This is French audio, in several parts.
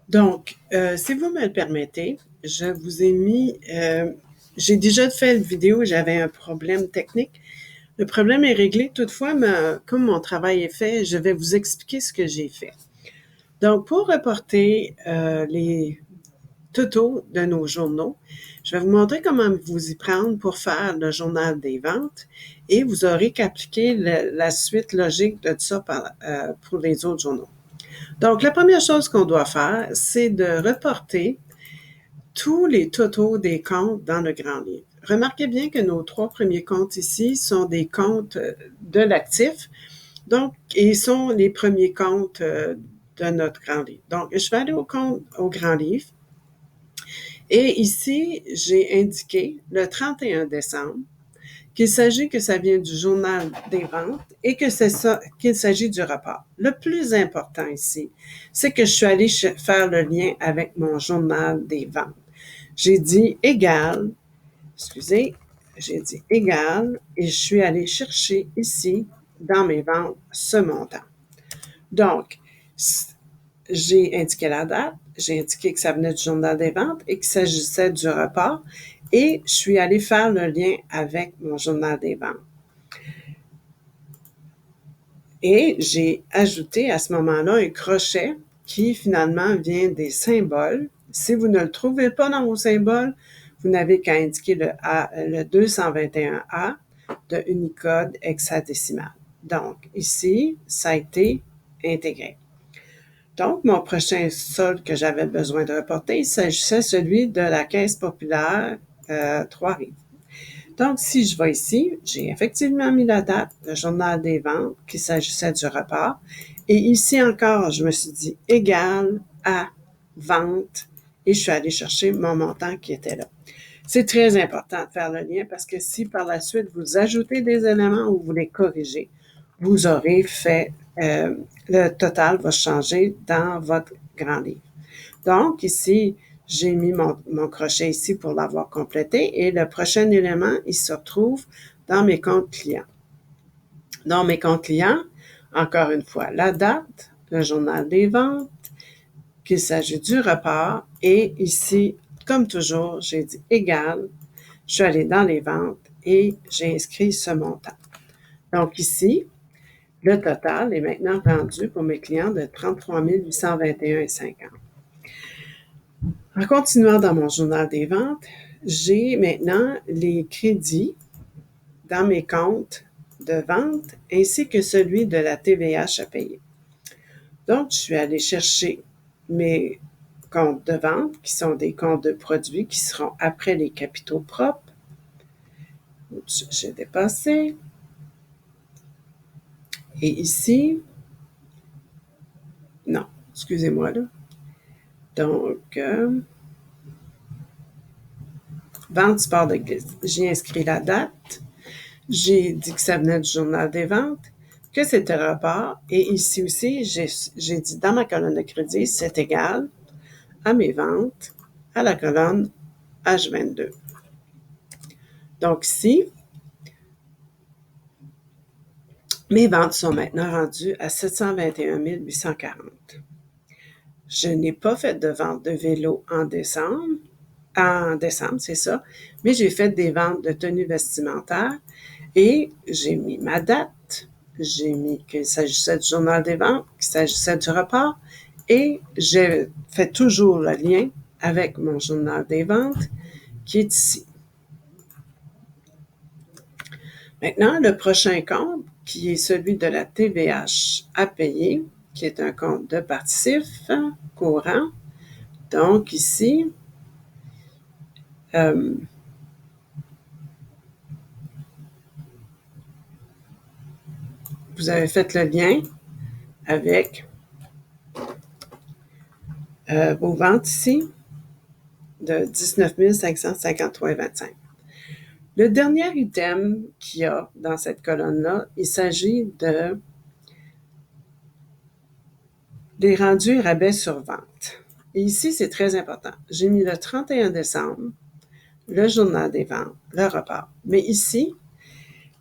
Donc, si vous me le permettez, je vous ai mis, j'ai déjà fait une vidéo, j'avais un problème technique. Le problème est réglé, toutefois, comme mon travail est fait, je vais vous expliquer ce que j'ai fait. Donc, pour reporter les tutos de nos journaux, je vais vous montrer comment vous y prendre pour faire le journal des ventes et vous aurez qu'appliquer la suite logique de ça pour les autres journaux. Donc, la première chose qu'on doit faire, c'est de reporter tous les totaux des comptes dans le grand livre. Remarquez bien que nos 3 premiers comptes ici sont des comptes de l'actif, donc, et sont les premiers comptes de notre grand livre. Donc, je vais aller au grand livre et ici, j'ai indiqué le 31 décembre qu'il s'agit que ça vient du journal des ventes et que c'est ça, qu'il s'agit du rapport. Le plus important ici, c'est que je suis allée faire le lien avec mon journal des ventes. J'ai dit égal, excusez, j'ai dit égal et je suis allée chercher ici, dans mes ventes, ce montant. Donc, j'ai indiqué la date, j'ai indiqué que ça venait du journal des ventes et qu'il s'agissait du report et je suis allée faire le lien avec mon journal des ventes. Et j'ai ajouté à ce moment-là un crochet qui finalement vient des symboles. Si vous ne le trouvez pas dans vos symboles, vous n'avez qu'à indiquer le 221A de Unicode hexadécimal. Donc, ici, ça a été intégré. Donc, mon prochain solde que j'avais besoin de reporter, il s'agissait celui de la Caisse populaire Trois-Rives. Donc, si je vais ici, j'ai effectivement mis la date, le journal des ventes, qu'il s'agissait du report. Et ici encore, je me suis dit égal à vente et je suis allée chercher mon montant qui était là. C'est très important de faire le lien parce que si par la suite vous ajoutez des éléments ou vous les corrigez, vous aurez fait, le total va changer dans votre grand livre. Donc, ici, j'ai mis mon crochet ici pour l'avoir complété et le prochain élément, il se retrouve dans mes comptes clients. Dans mes comptes clients, encore une fois, la date, le journal des ventes, qu'il s'agit du report et ici, comme toujours, j'ai dit égal, je suis allée dans les ventes et j'ai inscrit ce montant. Donc ici, le total est maintenant rendu pour mes clients de 33 821,50. En continuant dans mon journal des ventes, j'ai maintenant les crédits dans mes comptes de vente ainsi que celui de la TVH à payer. Donc, je suis allée chercher mes comptes de vente qui sont des comptes de produits qui seront après les capitaux propres. Oups, j'ai dépassé. Et ici, non, excusez-moi là. Donc, vente sport de glisse. J'ai inscrit la date. J'ai dit que ça venait du journal des ventes, que c'était report. Et ici aussi, j'ai dit dans ma colonne de crédit, c'est égal à mes ventes à la colonne H22. Donc ici, mes ventes sont maintenant rendues à 721 840. Je n'ai pas fait de vente de vélo en décembre. En décembre, c'est ça. Mais j'ai fait des ventes de tenues vestimentaires et j'ai mis ma date. J'ai mis qu'il s'agissait du journal des ventes, qu'il s'agissait du report et j'ai fait toujours le lien avec mon journal des ventes qui est ici. Maintenant, le prochain compte, qui est celui de la TVH à payer, qui est un compte de particip courant. Donc ici, vous avez fait le lien avec vos ventes ici de 19 553,25. Le dernier item qu'il y a dans cette colonne-là, il s'agit des rendus rabais sur vente. Et ici, c'est très important. J'ai mis le 31 décembre, le journal des ventes, le report. Mais ici,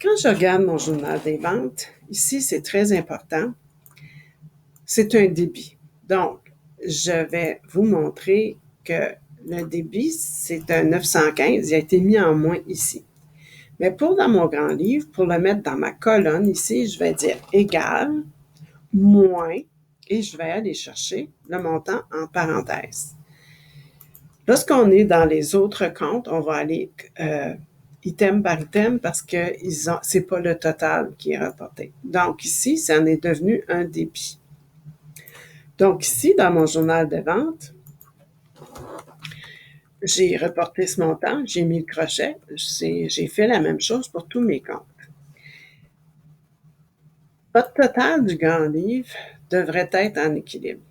quand je regarde mon journal des ventes, ici, c'est très important. C'est un débit. Donc, je vais vous montrer que le débit, c'est un 915. Il a été mis en moins ici. Mais dans mon grand livre, pour le mettre dans ma colonne ici, je vais dire égal, moins, et je vais aller chercher le montant en parenthèse. Lorsqu'on est dans les autres comptes, on va aller item par item parce que c'est pas le total qui est rapporté. Donc ici, ça en est devenu un débit. Donc ici, dans mon journal de vente, j'ai reporté ce montant, j'ai mis le crochet, j'ai fait la même chose pour tous mes comptes. Votre total du grand livre devrait être en équilibre.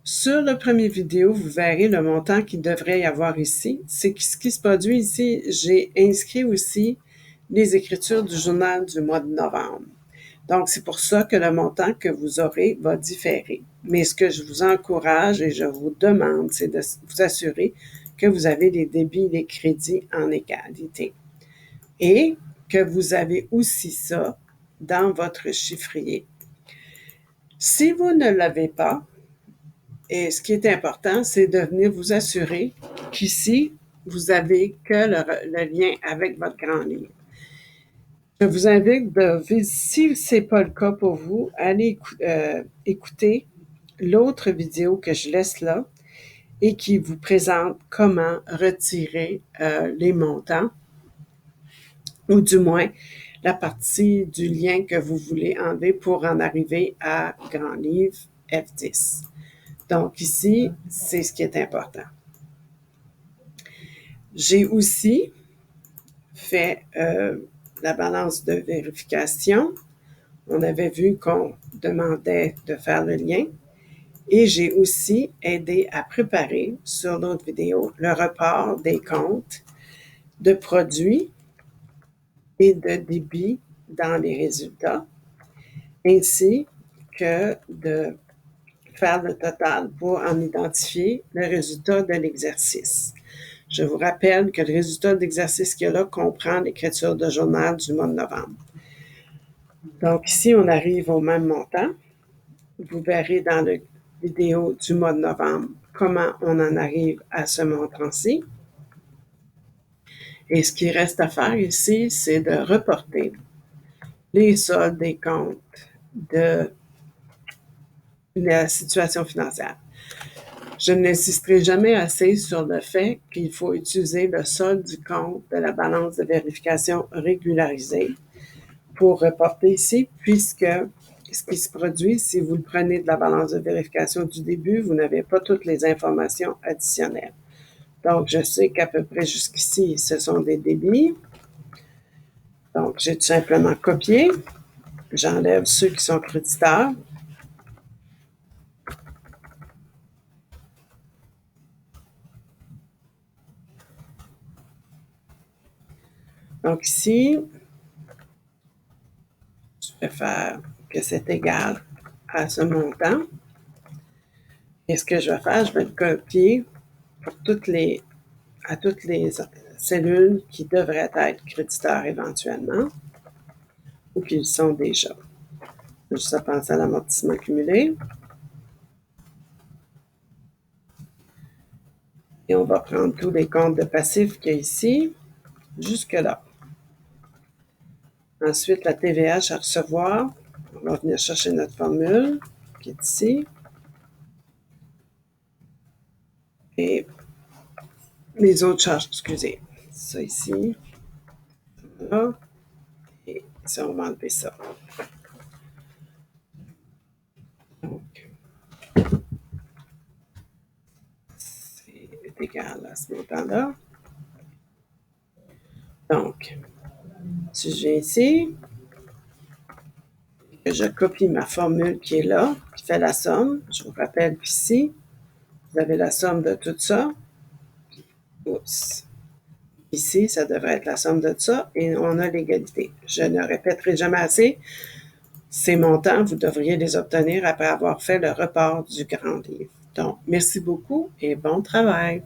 Sur la première vidéo, vous verrez le montant qu'il devrait y avoir ici. C'est ce qui se produit ici. J'ai inscrit aussi les écritures du journal du mois de novembre. Donc, c'est pour ça que le montant que vous aurez va différer. Mais ce que je vous encourage et je vous demande, c'est de vous assurer que vous avez les débits et les crédits en égalité. Et que vous avez aussi ça dans votre chiffrier. Si vous ne l'avez pas, et ce qui est important, c'est de venir vous assurer qu'ici, vous avez que le lien avec votre grand livre. Je vous invite si ce n'est pas le cas pour vous, allez écouter l'autre vidéo que je laisse là et qui vous présente comment retirer les montants ou du moins la partie du lien que vous voulez enlever pour en arriver à Grand Livre F10. Donc ici, c'est ce qui est important. J'ai aussi fait la balance de vérification. On avait vu qu'on demandait de faire le lien. Et j'ai aussi aidé à préparer sur l'autre vidéo le report des comptes de produits et de débit dans les résultats, ainsi que de faire le total pour en identifier le résultat de l'exercice. Je vous rappelle que le résultat d'exercice qu'il y a là comprend l'écriture de journal du mois de novembre. Donc ici, on arrive au même montant. Vous verrez dans la vidéo du mois de novembre comment on en arrive à ce montant-ci. Et ce qui reste à faire ici, c'est de reporter les soldes des comptes de la situation financière. Je n'insisterai jamais assez sur le fait qu'il faut utiliser le solde du compte de la balance de vérification régularisée pour reporter ici, puisque ce qui se produit, si vous le prenez de la balance de vérification du début, vous n'avez pas toutes les informations additionnelles. Donc, je sais qu'à peu près jusqu'ici, ce sont des débits. Donc, j'ai tout simplement copié. J'enlève ceux qui sont créditeurs. Donc ici, je vais faire que c'est égal à ce montant. Et ce que je vais faire, je vais le copier pour à toutes les cellules qui devraient être créditeurs éventuellement ou qui le sont déjà. Juste à penser à l'amortissement cumulé. Et on va prendre tous les comptes de passifs qu'il y a ici, jusque-là. Ensuite, la TVH à recevoir. On va venir chercher notre formule qui est ici. Et les autres charges, excusez. Ça ici. Là. Et ça, on va enlever ça. Donc, c'est égal à ce montant-là. Donc, si je viens ici, que je copie ma formule qui est là, qui fait la somme, je vous rappelle qu'ici, vous avez la somme de tout ça. Oups. Ici, ça devrait être la somme de tout ça et on a l'égalité. Je ne répéterai jamais assez. Ces montants, vous devriez les obtenir après avoir fait le report du grand livre. Donc, merci beaucoup et bon travail.